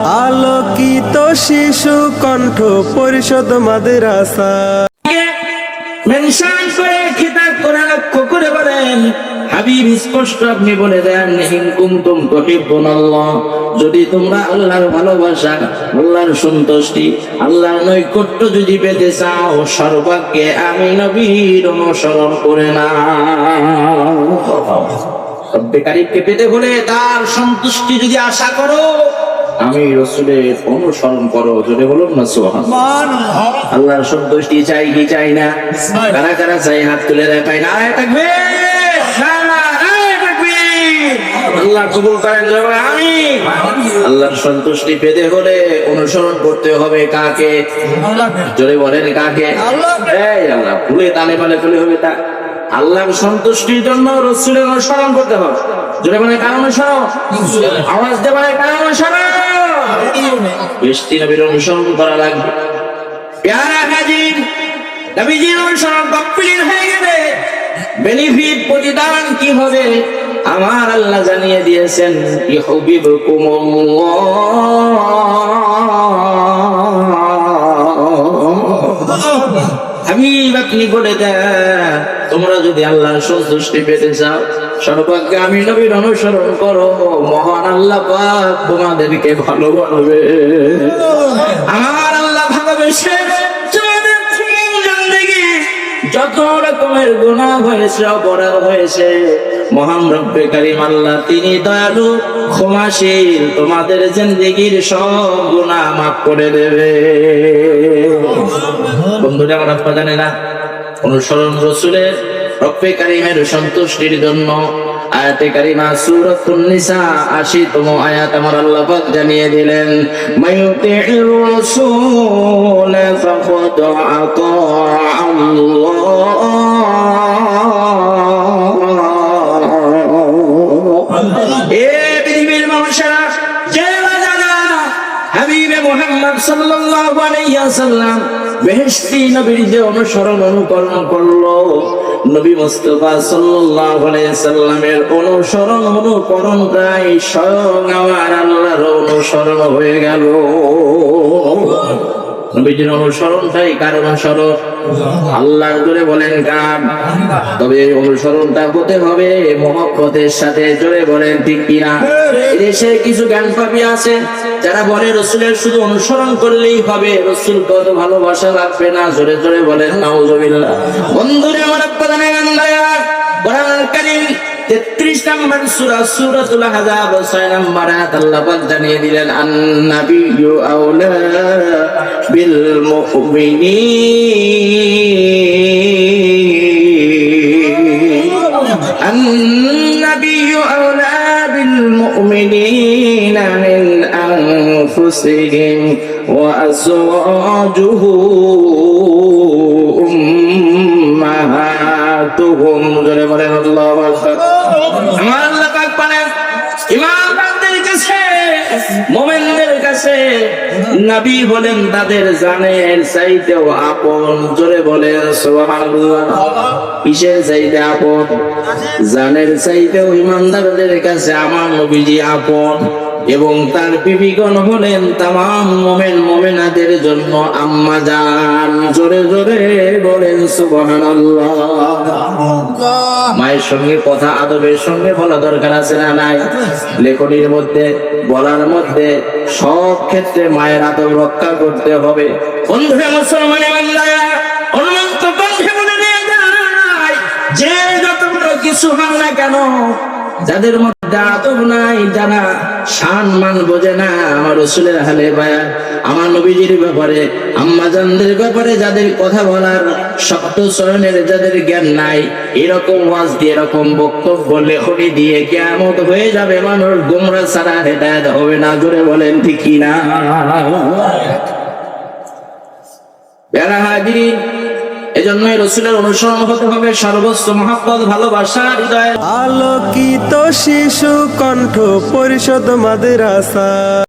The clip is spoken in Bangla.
আলোকিত শিশু কণ্ঠ পরিষদ মাদ্রাসা মেনশন করে খিতাব করে লক্ষ্য করে বলেন, হাবিব স্পষ্ট আপনি বলে দেন, ইন কুনতুম তুহিব্বুনাল্লাহ, যদি তোমরা আল্লাহর ভালোবাসা, আল্লাহর সন্তুষ্টি, আল্লাহর নৈকট্য যদি পেতে চাও, সর্বাগ্যে আমি নবীর অনুসরণ করে নাও। রব্বে কারীমকে পেতে হলে তার সন্তুষ্টি যদি আশা করো, আমি রাসূলের অনুসরণ করো। যদি বলুন না সুবহানাল্লাহ। আল্লাহর সন্তুষ্টি চাই কি চাই না? কারা কারা চাই হাত তুলে দেখাই। নারায়ে তাকবীর, নারায়ে তাকবীর। আল্লাহ কবুল করেন। আমিন। আল্লাহর সন্তুষ্টি পেতে হলে অনুসরণ করতে হবে কাকে? জোরে বলেন কাকে? এই আল্লাহ ভুলে তালে বলে চলে হবে তা। আল্লাহর সন্তুষ্টির জন্য রাসূলের অনুসরণ করতে হবে। জোরে বলেন কার অনুসরণ? আওয়াজ দিয়ে বলেন কার অনুসরণ? বেশি নবীর অনুসরণ করা লাগবে। প্যারা হাজির, নবীজির অনুসরণ কমপ্লিট হয়ে গেলে বেনিফিট প্রতিদান কি হবে আমার আল্লাহ জানিয়ে দিয়েছেন, হাবিব আপনি বলে দেন, তোমরা যদি আল্লাহর সন্তুষ্টি পেতে চাও, সর্বাগ্যে আমি নবীর অনুসরণ করো, মহান আল্লাহ পাক তোমাদেরকে ভালোবাসবে। আমার আল্লাহ ভালোবেসে তোমাদের থেকে জিন্দেগি যত রকমের গুনাহ হয়েছে, অপরাধ হয়েছে, মহান রব্বে কারীম আল্লাহ তিনি দয়ালু, ক্ষমাশীল, তোমাদের জিন্দেগির সব গুনাহ মাফ করে দেবে। বন্ধুরা আমার আপনারা জানেন না, অনুসরণ রাসূলের রব্বে কারীমের সন্তুষ্টির জন্য আয়াতে কারিমা সূরাতুন নিসা ৮০তম আয়াত আমার আল্লাহ পাক জানিয়ে দিলেন, মায়ুতি'র রাসূল ফাকাদ আতা আল্লাহ। এ পৃথিবীর মানুষেরা, যারা যারা হাবিবে মুহাম্মদ সাল্লাল্লাহু আলাইহি ওয়াসাল্লাম বেহেশতি নবীর যে অনুসরণ অনুকরণ করলো, নবী মুস্তাফা সাল্লাল্লাহু আলাইহি সাল্লামের অনুসরণ অনুকরণটাই স্বয়ং আমার আল্লাহর অনুসরণ হয়ে গেল। নবীজির অনুসরণটাই কার অনুসরণ? আল্লাহর। জোরে বলেন কার? তবে এই অনুসরণটা হতে হবে মহব্বতের সাথে। জোরে বলেন ঠিক কিনা? দেশে কিছু জ্ঞানপাপী আছে যারা বলে রাসূলের শুধু অনুসরণ করলেই হবে, রাসূল কত ভালোবাসা লাগবে না। জোরে জোরে বলেন নাউযুবিল্লাহ। বন্ধুরা আমার আপনাদের কোরআন কারীম ৩৩ নম্বর সূরা সূরাতুল আহজাব ৬ নম্বর আয়াত আল্লাহ পাক জানিয়ে দিলেন, আন-নাবিয়্যু আওলা বিল মুমিনিন, আন-নাবিয়্যু আওলা বিল মুমিনিনা মিন আনফুসিহিম ওয়া আজওয়াজুহু উম্মাহাতুহুম। জোরে বলেন আল্লাহু আকবার। আমার আল্লাহ পাক বলেন, ঈমানদারদের কাছে, মুমিনদের কাছে নবী হলেন তাদের জানের চাইতেও আপন। জোরে বলেন সুবহানাল্লাহ। কিসের চাইতে আপন? জানের চাইতেও ঈমানদারদের কাছে আমার নবীজি আপন। এবং তার বিবিগণ হলেন তামাম মুমিন মুমিনাদের জন্য আম্মা জান। জোরে জোরে বলেন সুবহানাল্লাহ। মায়ের সঙ্গে কথা আদবের সঙ্গে বলা দরকার আছে না নাই? লেখনির মধ্যে, বলার মধ্যে, সব ক্ষেত্রে মায়ের আদব রক্ষা করতে হবে। বন্ধুরা মুসলমান বান্দারা, অনন্ত কণ্ঠে বলে দিয়ে যায়, যে যত বড় কিছু হন না কেন, যাদের মধ্যে আদব নাই, যারা সম্মান বোঝে না আমার রাসূলের আহলে বায়াত, আমার নবীজির ব্যাপারে, আম্মা জানদের ব্যাপারে যাদের কথা বলার শব্দ চয়নের যাদের জ্ঞান নাই, এরকম ওয়াজ দিয়ে, এরকম বক্তব্য লেখনি দিয়ে কিয়ামত হয়ে যাবে, মানুষ গোমরা ছাড়া হেদায়েত হবে না। জোরে বলেন ঠিক কি না? প্যারা হাজিরিন, এজন্যই রাসূলের অনুসরণ হতে হবে সর্বোচ্চ মহব্বত, ভালোবাসা হৃদয়ে। আলোকিত শিশু কণ্ঠ পরিষদ মাদ্রাসা।